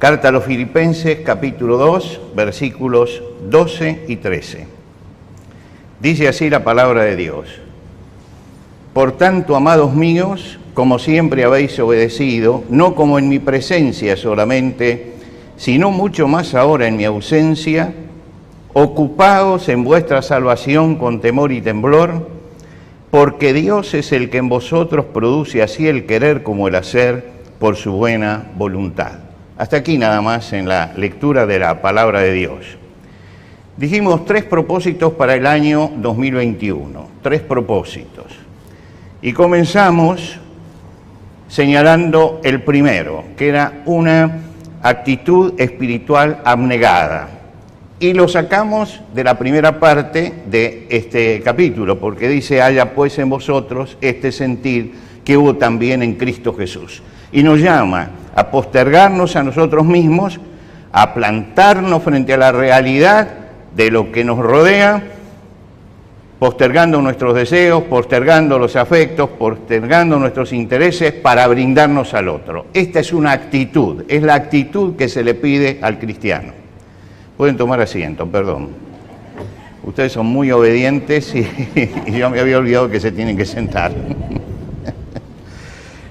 Carta a los Filipenses, capítulo 2, versículos 12 y 13. Dice así la palabra de Dios: Por tanto, amados míos, como siempre habéis obedecido, no como en mi presencia solamente, sino mucho más ahora en mi ausencia, ocupaos en vuestra salvación con temor y temblor, porque Dios es el que en vosotros produce así el querer como el hacer por su buena voluntad. Hasta aquí nada más en la lectura de la palabra de Dios. Dijimos 3 propósitos para el año 2021, 3 propósitos. Y comenzamos señalando el primero, que era una actitud espiritual abnegada. Y lo sacamos de la primera parte de este capítulo, porque dice: haya pues en vosotros este sentir que hubo también en Cristo Jesús. Y nos llama a postergarnos a nosotros mismos, a plantarnos frente a la realidad de lo que nos rodea, postergando nuestros deseos, postergando los afectos, postergando nuestros intereses para brindarnos al otro. Esta es una actitud, es la actitud que se le pide al cristiano. Pueden tomar asiento, perdón. Ustedes son muy obedientes y yo me había olvidado que se tienen que sentar.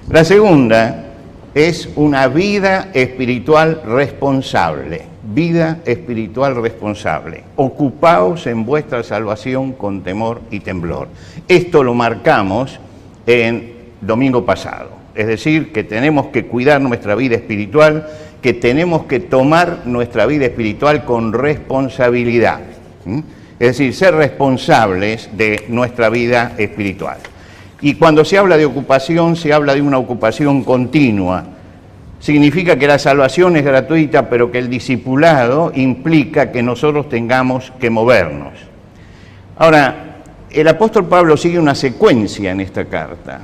La segunda es una vida espiritual responsable. Vida espiritual responsable. Ocupaos en vuestra salvación con temor y temblor. Esto lo marcamos en domingo pasado. Es decir, que tenemos que cuidar nuestra vida espiritual, que tenemos que tomar nuestra vida espiritual con responsabilidad. Es decir, ser responsables de nuestra vida espiritual. Y cuando se habla de ocupación, se habla de una ocupación continua. Significa que la salvación es gratuita, pero que el discipulado implica que nosotros tengamos que movernos. Ahora, el apóstol Pablo sigue una secuencia en esta carta.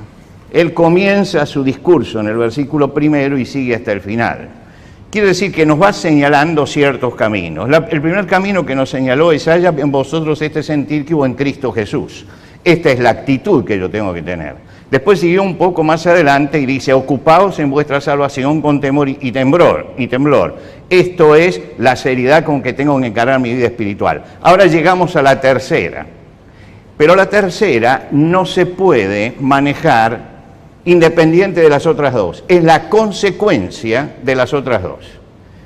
Él comienza su discurso en el versículo primero y sigue hasta el final. Quiere decir que nos va señalando ciertos caminos. El primer camino que nos señaló es: haya en vosotros este sentir que hubo en Cristo Jesús. Esta es la actitud que yo tengo que tener. Después siguió un poco más adelante y dice: ocupaos en vuestra salvación con temor y temblor. Esto es la seriedad con que tengo que encarar mi vida espiritual. Ahora llegamos a la tercera. Pero la tercera no se puede manejar independiente de las otras dos. Es la consecuencia de las otras dos.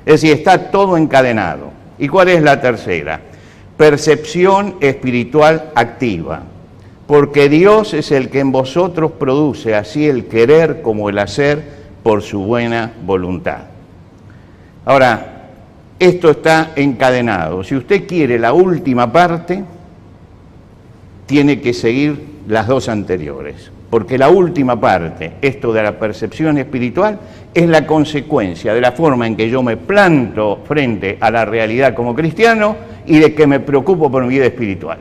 Es decir, está todo encadenado. ¿Y cuál es la tercera? Percepción espiritual activa. Porque Dios es el que en vosotros produce así el querer como el hacer por su buena voluntad. Ahora, esto está encadenado. Si usted quiere la última parte, tiene que seguir las dos anteriores. Porque la última parte, esto de la percepción espiritual, es la consecuencia de la forma en que yo me planto frente a la realidad como cristiano y de que me preocupo por mi vida espiritual.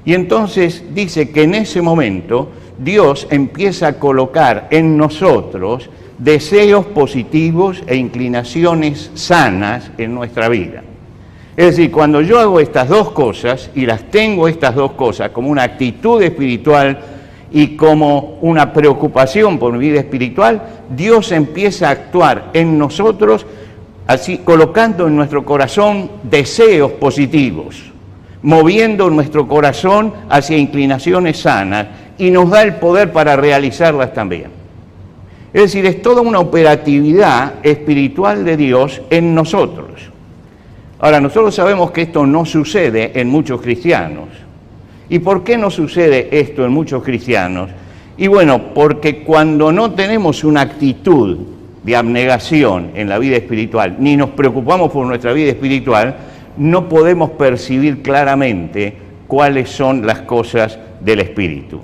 Y entonces dice que en ese momento Dios empieza a colocar en nosotros deseos positivos e inclinaciones sanas en nuestra vida. Es decir, cuando yo hago estas dos cosas, y las tengo estas dos cosas como una actitud espiritual y como una preocupación por mi vida espiritual, Dios empieza a actuar en nosotros, así colocando en nuestro corazón deseos positivos, moviendo nuestro corazón hacia inclinaciones sanas, y nos da el poder para realizarlas también. Es decir, es toda una operatividad espiritual de Dios en nosotros. Ahora, nosotros sabemos que esto no sucede en muchos cristianos. ¿Y por qué no sucede esto en muchos cristianos? Y bueno, porque cuando no tenemos una actitud de abnegación en la vida espiritual, ni nos preocupamos por nuestra vida espiritual, no podemos percibir claramente cuáles son las cosas del Espíritu.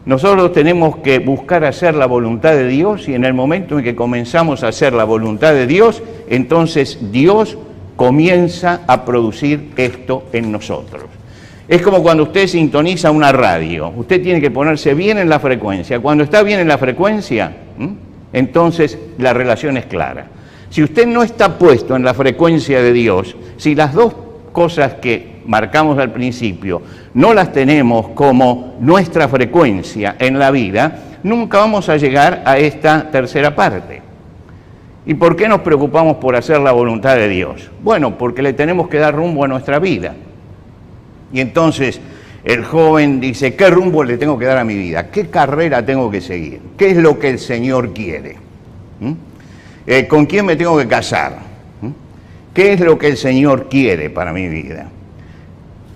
Nosotros tenemos que buscar hacer la voluntad de Dios, y en el momento en que comenzamos a hacer la voluntad de Dios, entonces Dios comienza a producir esto en nosotros. Es como cuando usted sintoniza una radio. Usted tiene que ponerse bien en la frecuencia. Cuando está bien en la frecuencia, entonces la relación es clara. Si usted no está puesto en la frecuencia de Dios, si las dos cosas que marcamos al principio no las tenemos como nuestra frecuencia en la vida, nunca vamos a llegar a esta tercera parte. ¿Y por qué nos preocupamos por hacer la voluntad de Dios? Bueno, porque le tenemos que dar rumbo a nuestra vida. Y entonces el joven dice, ¿qué rumbo le tengo que dar a mi vida? ¿Qué carrera tengo que seguir? ¿Qué es lo que el Señor quiere? ¿Con quién me tengo que casar? ¿Qué es lo que el Señor quiere para mi vida?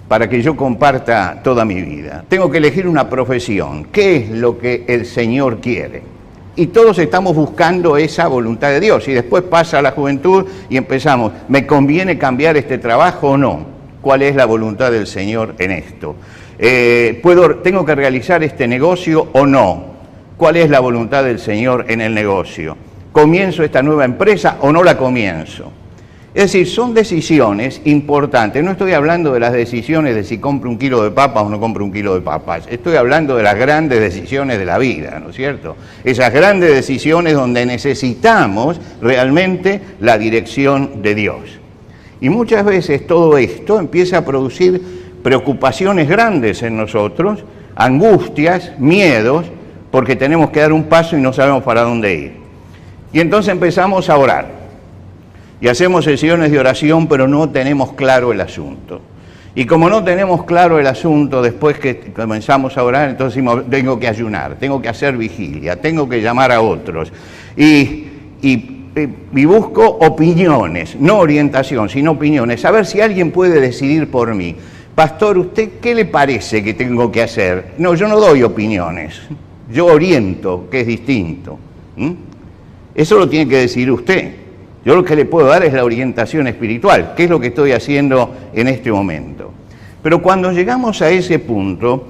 Para que yo comparta toda mi vida. Tengo que elegir una profesión. ¿Qué es lo que el Señor quiere? Y todos estamos buscando esa voluntad de Dios. Y después pasa la juventud y empezamos, ¿me conviene cambiar este trabajo o no? ¿Cuál es la voluntad del Señor en esto? ¿Tengo que realizar este negocio o no? ¿Cuál es la voluntad del Señor en el negocio? ¿Comienzo esta nueva empresa o no la comienzo? Es decir, son decisiones importantes. No estoy hablando de las decisiones de si compro un kilo de papas o no compro un kilo de papas. Estoy hablando de las grandes decisiones de la vida, ¿no es cierto? Esas grandes decisiones donde necesitamos realmente la dirección de Dios. Y muchas veces todo esto empieza a producir preocupaciones grandes en nosotros, angustias, miedos, porque tenemos que dar un paso y no sabemos para dónde ir. Y entonces empezamos a orar. Y hacemos sesiones de oración, pero no tenemos claro el asunto. Y como no tenemos claro el asunto, después que comenzamos a orar, entonces decimos, tengo que ayunar, tengo que hacer vigilia, tengo que llamar a otros. Y busco opiniones, no orientación, sino opiniones. A ver si alguien puede decidir por mí. Pastor, ¿usted qué le parece que tengo que hacer? No, yo no doy opiniones, yo oriento, que es distinto. Eso lo tiene que decidir usted. Yo lo que le puedo dar es la orientación espiritual, que es lo que estoy haciendo en este momento. Pero cuando llegamos a ese punto,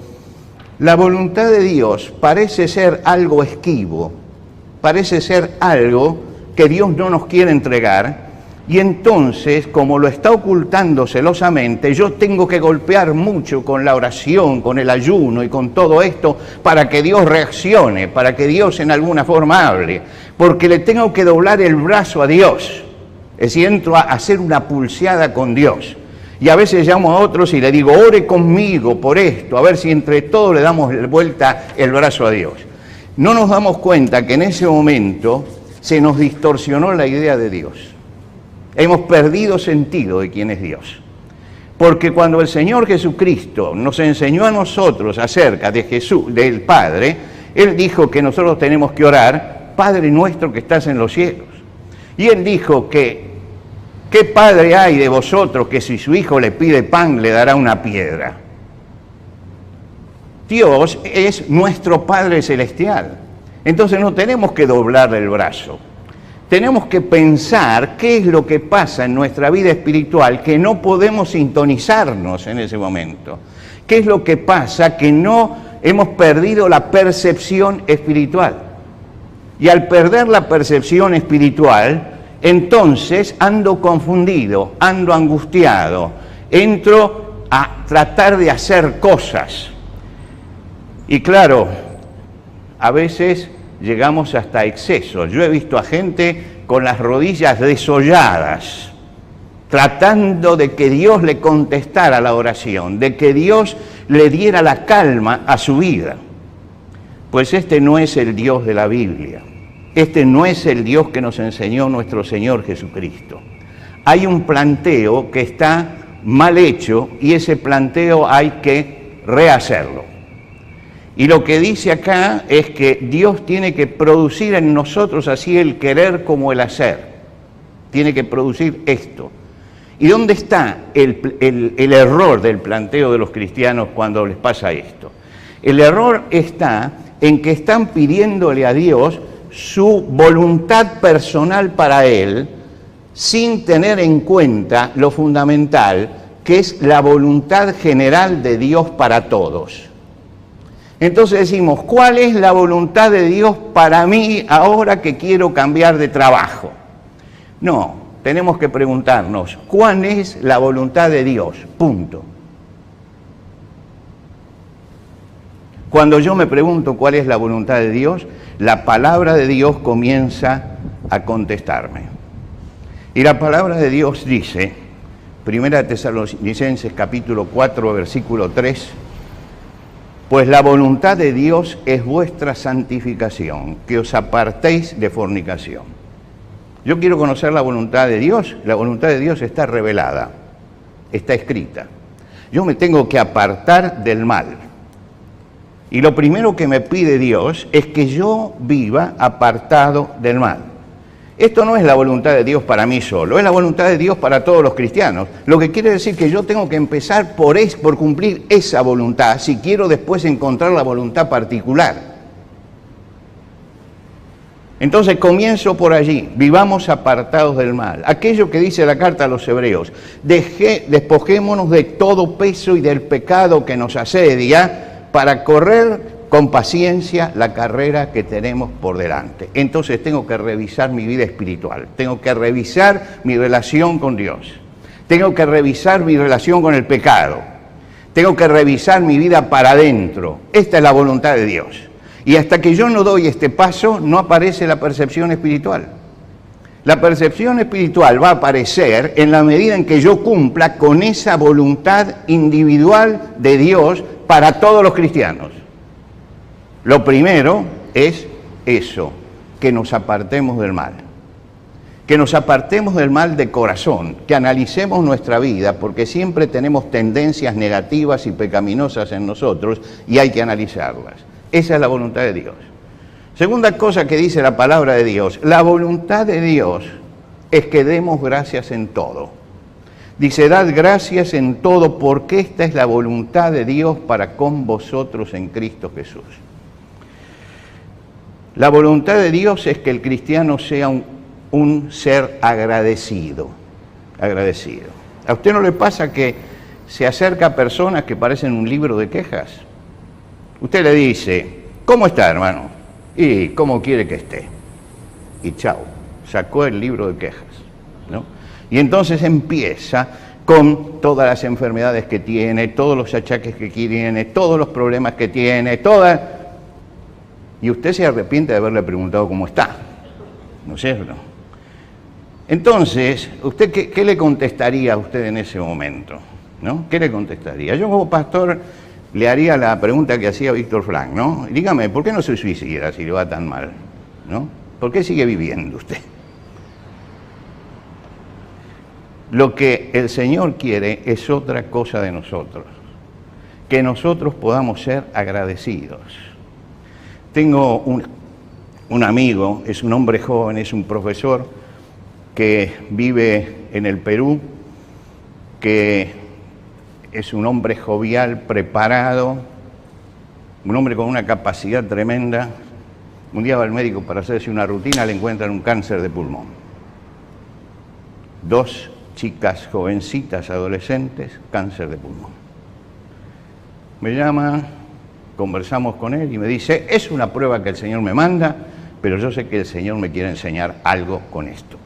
la voluntad de Dios parece ser algo esquivo, parece ser algo que Dios no nos quiere entregar, y entonces, como lo está ocultando celosamente, yo tengo que golpear mucho con la oración, con el ayuno y con todo esto para que Dios reaccione, para que Dios en alguna forma hable, porque le tengo que doblar el brazo a Dios. Es decir, entro a hacer una pulseada con Dios. Y a veces llamo a otros y le digo, ore conmigo por esto, a ver si entre todos le damos vuelta el brazo a Dios. No nos damos cuenta que en ese momento se nos distorsionó la idea de Dios. Hemos perdido sentido de quién es Dios. Porque cuando el Señor Jesucristo nos enseñó a nosotros acerca de Jesús, del Padre, Él dijo que nosotros tenemos que orar, Padre nuestro que estás en los cielos. Y Él dijo que, ¿qué padre hay de vosotros que si su hijo le pide pan le dará una piedra? Dios es nuestro Padre Celestial. Entonces no tenemos que doblarle el brazo. Tenemos que pensar qué es lo que pasa en nuestra vida espiritual que no podemos sintonizarnos en ese momento. ¿Qué es lo que pasa que no hemos perdido la percepción espiritual? Y al perder la percepción espiritual, entonces ando confundido, ando angustiado, entro a tratar de hacer cosas. Y claro, a veces llegamos hasta excesos. Yo he visto a gente con las rodillas desolladas, tratando de que Dios le contestara la oración, de que Dios le diera la calma a su vida. Pues este no es el Dios de la Biblia. Este no es el Dios que nos enseñó nuestro Señor Jesucristo. Hay un planteo que está mal hecho y ese planteo hay que rehacerlo. Y lo que dice acá es que Dios tiene que producir en nosotros así el querer como el hacer. Tiene que producir esto. ¿Y dónde está el error del planteo de los cristianos cuando les pasa esto? El error está en que están pidiéndole a Dios su voluntad personal para Él, sin tener en cuenta lo fundamental, que es la voluntad general de Dios para todos. Entonces decimos, ¿cuál es la voluntad de Dios para mí ahora que quiero cambiar de trabajo? No, tenemos que preguntarnos, ¿cuál es la voluntad de Dios? Punto. Cuando yo me pregunto cuál es la voluntad de Dios, la palabra de Dios comienza a contestarme. Y la palabra de Dios dice, 1 Tesalonicenses capítulo 4, versículo 3, pues la voluntad de Dios es vuestra santificación, que os apartéis de fornicación. Yo quiero conocer la voluntad de Dios. La voluntad de Dios está revelada, está escrita. Yo me tengo que apartar del mal. Y lo primero que me pide Dios es que yo viva apartado del mal. Esto no es la voluntad de Dios para mí solo, es la voluntad de Dios para todos los cristianos. Lo que quiere decir que yo tengo que empezar por cumplir esa voluntad si quiero después encontrar la voluntad particular. Entonces comienzo por allí, vivamos apartados del mal. Aquello que dice la carta a los Hebreos, despojémonos de todo peso y del pecado que nos asedia para correr con paciencia la carrera que tenemos por delante. Entonces tengo que revisar mi vida espiritual, tengo que revisar mi relación con Dios, tengo que revisar mi relación con el pecado, tengo que revisar mi vida para adentro. Esta es la voluntad de Dios. Y hasta que yo no doy este paso, no aparece la percepción espiritual. La percepción espiritual va a aparecer en la medida en que yo cumpla con esa voluntad individual de Dios para todos los cristianos. Lo primero es eso, que nos apartemos del mal. Que nos apartemos del mal de corazón, que analicemos nuestra vida, porque siempre tenemos tendencias negativas y pecaminosas en nosotros y hay que analizarlas. Esa es la voluntad de Dios. Segunda cosa que dice la palabra de Dios, la voluntad de Dios es que demos gracias en todo. Dice, dad gracias en todo porque esta es la voluntad de Dios para con vosotros en Cristo Jesús. La voluntad de Dios es que el cristiano sea un ser agradecido. Agradecido. ¿A usted no le pasa que se acerca a personas que parecen un libro de quejas? Usted le dice, ¿cómo está, hermano? ¿Y cómo quiere que esté? Y chao, sacó el libro de quejas, ¿no? Y entonces empieza con todas las enfermedades que tiene, todos los achaques que tiene, todos los problemas que tiene, y usted se arrepiente de haberle preguntado cómo está, ¿no es cierto? Entonces, ¿usted qué le contestaría a usted en ese momento? ¿No? ¿Qué le contestaría? Yo como pastor le haría la pregunta que hacía Víctor Frank, ¿no? Dígame, ¿por qué no se suicida si le va tan mal? ¿No? ¿Por qué sigue viviendo usted? Lo que el Señor quiere es otra cosa de nosotros, que nosotros podamos ser agradecidos. Tengo un amigo, es un hombre joven, es un profesor que vive en el Perú, que es un hombre jovial, preparado, un hombre con una capacidad tremenda. Un día va al médico para hacerse una rutina, le encuentran un cáncer de pulmón. 2 chicas jovencitas, adolescentes, cáncer de pulmón. Me llama, conversamos con él y me dice, es una prueba que el Señor me manda, pero yo sé que el Señor me quiere enseñar algo con esto.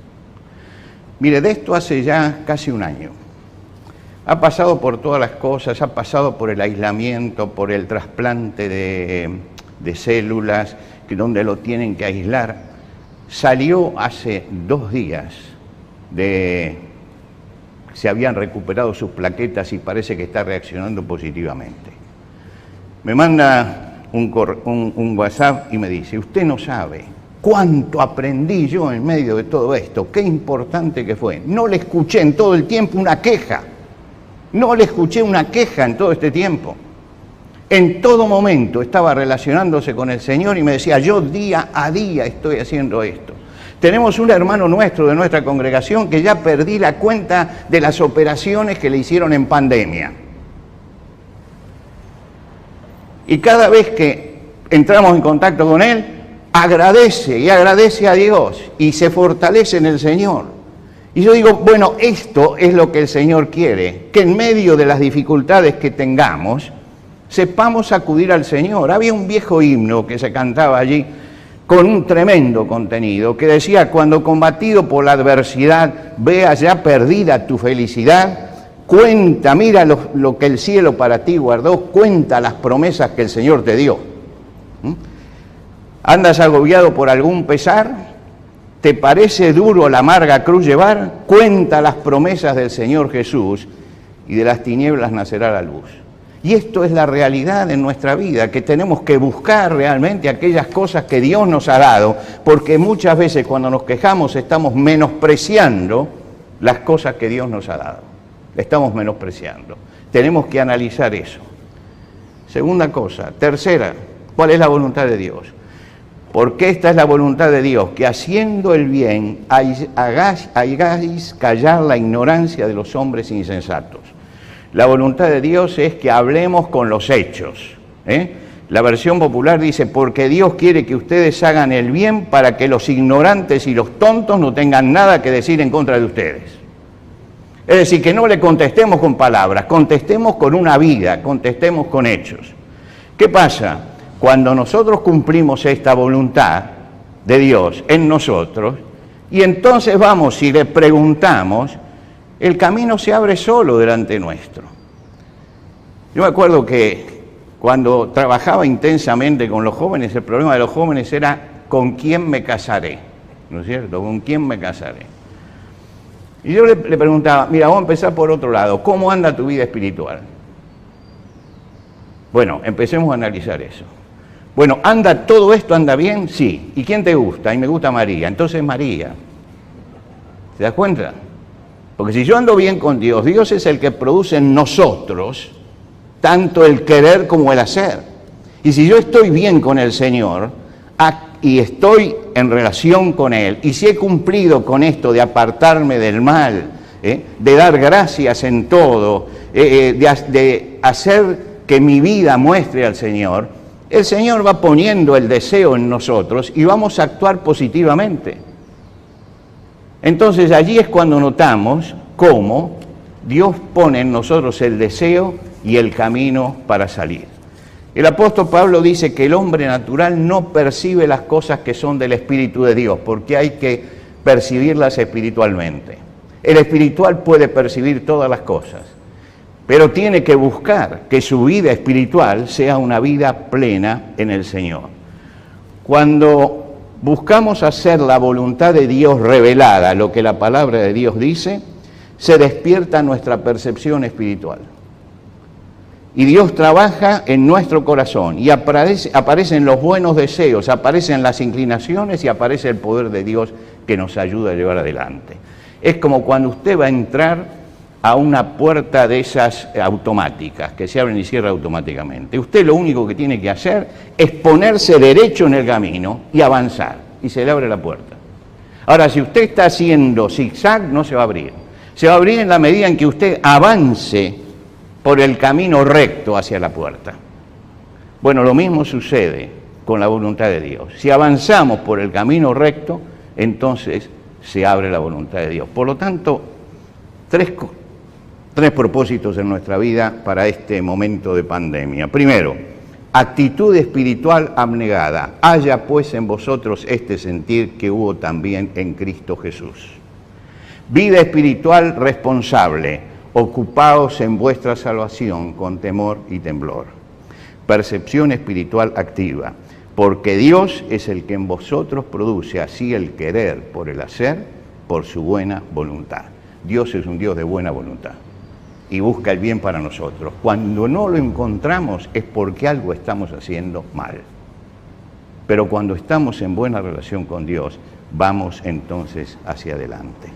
Mire, de esto hace ya casi un año. Ha pasado por todas las cosas, ha pasado por el aislamiento, por el trasplante de células, donde lo tienen que aislar. Salió hace 2 días se habían recuperado sus plaquetas y parece que está reaccionando positivamente. Me manda un WhatsApp y me dice, usted no sabe cuánto aprendí yo en medio de todo esto, qué importante que fue. No le escuché en todo el tiempo una queja. No le escuché una queja en todo este tiempo. En todo momento estaba relacionándose con el Señor y me decía, yo día a día estoy haciendo esto. Tenemos un hermano nuestro de nuestra congregación que ya perdí la cuenta de las operaciones que le hicieron en pandemia. Y cada vez que entramos en contacto con él, agradece y agradece a Dios y se fortalece en el Señor. Y yo digo, bueno, esto es lo que el Señor quiere, que en medio de las dificultades que tengamos, sepamos acudir al Señor. Había un viejo himno que se cantaba allí con un tremendo contenido, que decía, cuando combatido por la adversidad, veas ya perdida tu felicidad, cuenta, mira lo que el cielo para ti guardó, cuenta las promesas que el Señor te dio. ¿Andas agobiado por algún pesar? ¿Te parece duro la amarga cruz llevar? Cuenta las promesas del Señor Jesús y de las tinieblas nacerá la luz. Y esto es la realidad en nuestra vida, que tenemos que buscar realmente aquellas cosas que Dios nos ha dado, porque muchas veces cuando nos quejamos estamos menospreciando las cosas que Dios nos ha dado. Estamos menospreciando. Tenemos que analizar eso. Segunda cosa. Tercera, ¿cuál es la voluntad de Dios? Porque esta es la voluntad de Dios, que haciendo el bien hagáis callar la ignorancia de los hombres insensatos. La voluntad de Dios es que hablemos con los hechos. La versión popular dice, porque Dios quiere que ustedes hagan el bien para que los ignorantes y los tontos no tengan nada que decir en contra de ustedes. Es decir, que no le contestemos con palabras, contestemos con una vida, contestemos con hechos. ¿Qué pasa? Cuando nosotros cumplimos esta voluntad de Dios en nosotros, y entonces vamos y le preguntamos, el camino se abre solo delante nuestro. Yo me acuerdo que cuando trabajaba intensamente con los jóvenes, el problema de los jóvenes era ¿con quién me casaré? ¿No es cierto? ¿Con quién me casaré? Y yo le preguntaba, mira, vamos a empezar por otro lado, ¿cómo anda tu vida espiritual? Bueno, empecemos a analizar eso. Bueno, ¿todo esto anda bien? Sí. ¿Y quién te gusta? Y me gusta María. Entonces María. ¿Te das cuenta? Porque si yo ando bien con Dios, Dios es el que produce en nosotros tanto el querer como el hacer. Y si yo estoy bien con el Señor y estoy en relación con Él, y si he cumplido con esto de apartarme del mal, de dar gracias en todo, de hacer que mi vida muestre al Señor, el Señor va poniendo el deseo en nosotros y vamos a actuar positivamente. Entonces allí es cuando notamos cómo Dios pone en nosotros el deseo y el camino para salir. El apóstol Pablo dice que el hombre natural no percibe las cosas que son del Espíritu de Dios, porque hay que percibirlas espiritualmente. El espiritual puede percibir todas las cosas, pero tiene que buscar que su vida espiritual sea una vida plena en el Señor. Cuando buscamos hacer la voluntad de Dios revelada, lo que la palabra de Dios dice, se despierta nuestra percepción espiritual. Y Dios trabaja en nuestro corazón y aparecen los buenos deseos, aparecen las inclinaciones y aparece el poder de Dios que nos ayuda a llevar adelante. Es como cuando usted va a entrar a una puerta de esas automáticas, que se abren y cierran automáticamente. Usted lo único que tiene que hacer es ponerse derecho en el camino y avanzar, y se le abre la puerta. Ahora, si usted está haciendo zigzag, no se va a abrir. Se va a abrir en la medida en que usted avance por el camino recto hacia la puerta. Bueno, lo mismo sucede con la voluntad de Dios. Si avanzamos por el camino recto, entonces se abre la voluntad de Dios. Por lo tanto, tres propósitos en nuestra vida para este momento de pandemia. Primero, actitud espiritual abnegada. Haya pues en vosotros este sentir que hubo también en Cristo Jesús. Vida espiritual responsable. Ocupaos en vuestra salvación con temor y temblor. Percepción espiritual activa. Porque Dios es el que en vosotros produce así el querer por el hacer, por su buena voluntad. Dios es un Dios de buena voluntad y busca el bien para nosotros. Cuando no lo encontramos es porque algo estamos haciendo mal. Pero cuando estamos en buena relación con Dios, vamos entonces hacia adelante.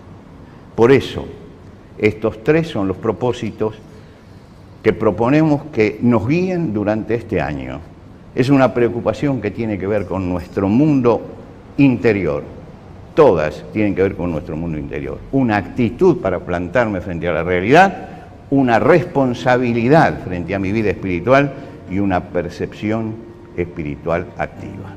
Por eso, estos tres son los propósitos que proponemos que nos guíen durante este año. Es una preocupación que tiene que ver con nuestro mundo interior. Todas tienen que ver con nuestro mundo interior. Una actitud para plantarme frente a la realidad, una responsabilidad frente a mi vida espiritual y una percepción espiritual activa.